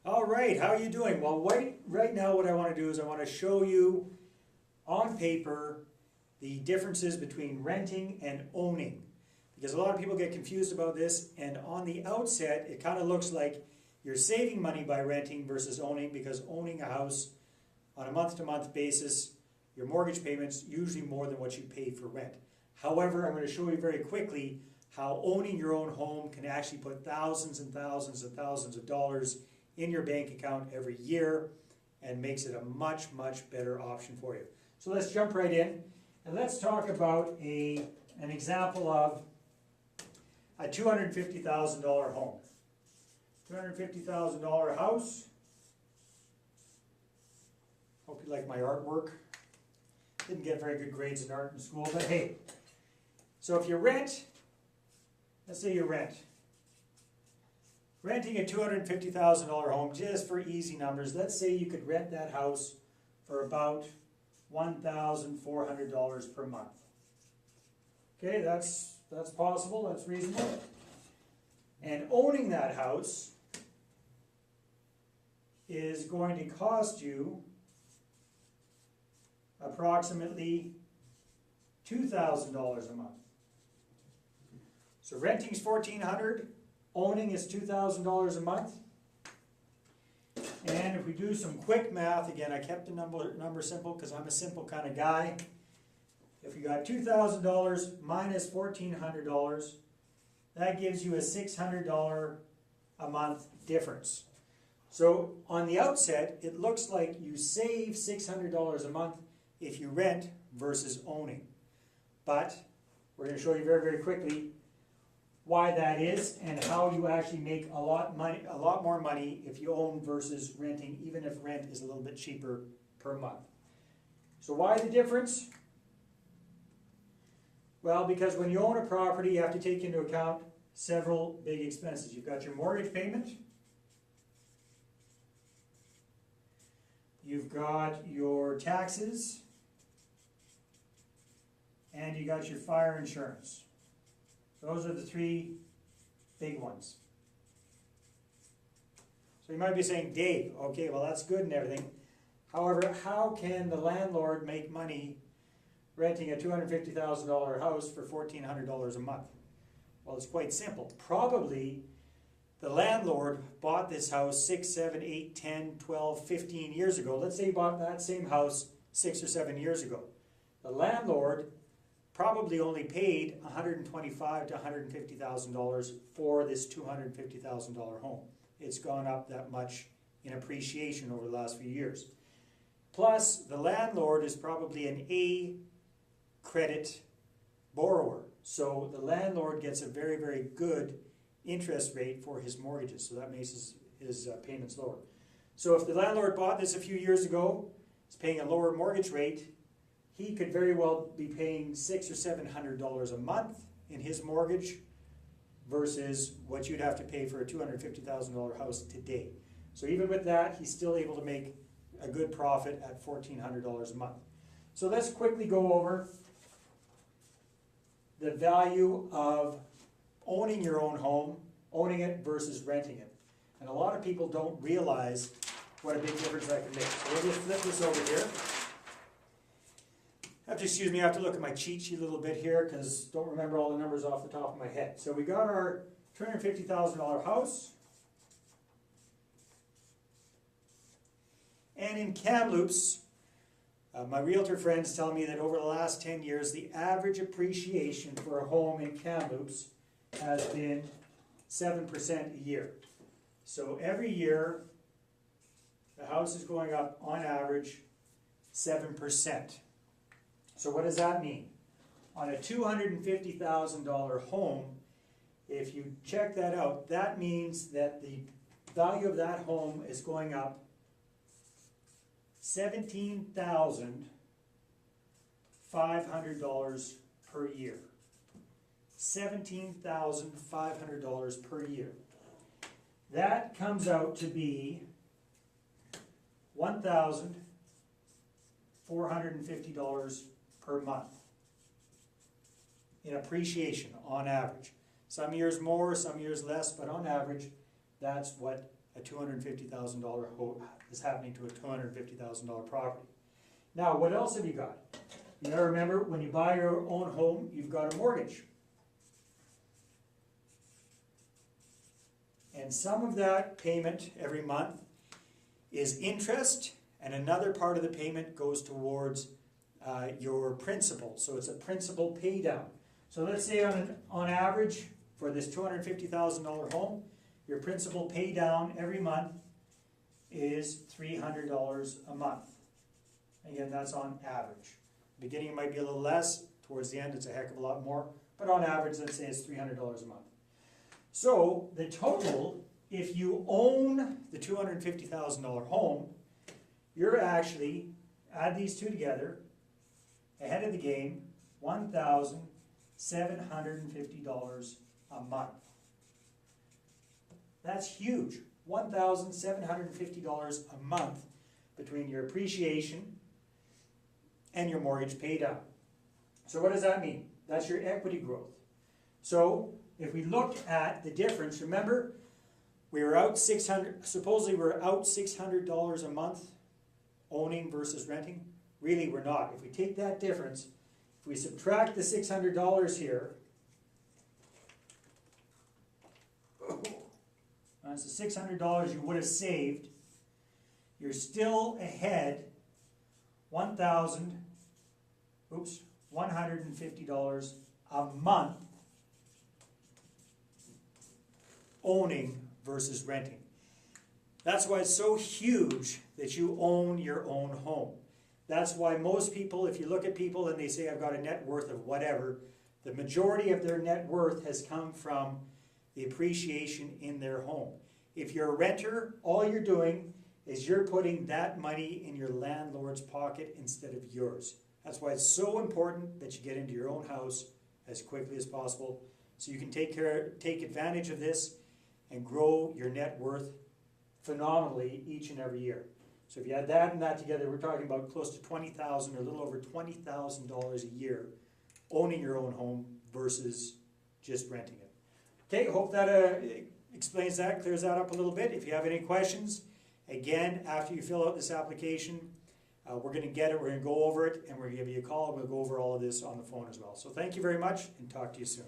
All right, how are you doing? Well, right now what I want to do is I want to show you on paper the differences between renting and owning. Because a lot of people get confused about this, and on the outset it kind of looks like you're saving money by renting versus owning, because owning a house on a month-to-month basis, your mortgage payment's usually more than what you pay for rent. However, I'm going to show you very quickly how owning your own home can actually put thousands and thousands and thousands of dollars in your bank account every year and makes it a much, much better option for you. So let's jump right in and let's talk about an example of a $250,000 home. $250,000 house. Hope you like my artwork. Didn't get very good grades in art in school, but hey. So if you rent, let's say you renting a $250,000 home, just for easy numbers, let's say you could rent that house for about $1,400 per month. Okay, that's possible, that's reasonable. And owning that house is going to cost you approximately $2,000 a month. So renting's $1,400. Owning is $2,000 a month. And if we do some quick math, again, I kept the number simple because I'm a simple kind of guy. If you got $2,000 minus $1,400, that gives you a $600 a month difference. So on the outset, it looks like you save $600 a month if you rent versus owning. But we're going to show you very, very quickly why that is and how you actually make a lot more money if you own versus renting, even if rent is a little bit cheaper per month. So why the difference? Well, because when you own a property, you have to take into account several big expenses. You've got your mortgage payment, you've got your taxes, and you got your fire insurance. Those are the three big ones. So you might be saying, Dave, okay, well that's good and everything. However, how can the landlord make money renting a $250,000 house for $1,400 a month? Well, it's quite simple. Probably the landlord bought this house 6, 7, 8, 10, 12, 15 years ago. Let's say he bought that same house 6 or 7 years ago. The landlord probably only paid $125,000 to $150,000 for this $250,000 home. It's gone up that much in appreciation over the last few years. Plus, the landlord is probably an A credit borrower. So the landlord gets a very, very good interest rate for his mortgages. So that makes his payments lower. So if the landlord bought this a few years ago, is paying a lower mortgage rate, he could very well be paying $600 or $700 a month in his mortgage versus what you'd have to pay for a $250,000 house today. So even with that, he's still able to make a good profit at $1,400 a month. So let's quickly go over the value of owning your own home, owning it versus renting it. And a lot of people don't realize what a big difference that can make. So we'll just flip this over here. Excuse me, I have to look at my cheat sheet a little bit here because I don't remember all the numbers off the top of my head. So we got our $250,000 house. And in Kamloops, my realtor friends tell me that over the last 10 years, the average appreciation for a home in Kamloops has been 7% a year. So every year, the house is going up on average 7%. So what does that mean? On a $250,000 home, if you check that out, that means that the value of that home is going up $17,500 per year. $17,500 per year. That comes out to be $1,450 per month in appreciation on average. Some years more, some years less, but on average, that's what a $250,000 is happening to a $250,000 property. Now, what else have you got? You gotta remember, when you buy your own home, you've got a mortgage. And some of that payment every month is interest, and another part of the payment goes towards your principal. So it's a principal pay down. So let's say on average, for this $250,000 home, your principal pay down every month is $300 a month. Again, that's on average. Beginning it might be a little less, towards the end it's a heck of a lot more, but on average let's say it's $300 a month. So the total, if you own the $250,000 home, you're actually, add these two together, ahead of the game, $1,750 a month. That's huge. $1,750 a month between your appreciation and your mortgage pay down. So what does that mean? That's your equity growth. So if we look at the difference, remember we were out supposedly we're out $600 a month owning versus renting. Really we're not. If we take that difference, if we subtract the $600 here, that's the $600 you would have saved, you're still ahead $150 a month owning versus renting. That's why it's so huge that you own your own home. That's why most people, if you look at people and they say, I've got a net worth of whatever, the majority of their net worth has come from the appreciation in their home. If you're a renter, all you're doing is you're putting that money in your landlord's pocket instead of yours. That's why it's so important that you get into your own house as quickly as possible so you can take advantage of this and grow your net worth phenomenally each and every year. So if you add that and that together, we're talking about close to $20,000 or a little over $20,000 a year owning your own home versus just renting it. Okay, hope that explains that, clears that up a little bit. If you have any questions, again, after you fill out this application, we're going to get it, we're going to go over it, and we're going to give you a call, and we'll go over all of this on the phone as well. So thank you very much, and talk to you soon.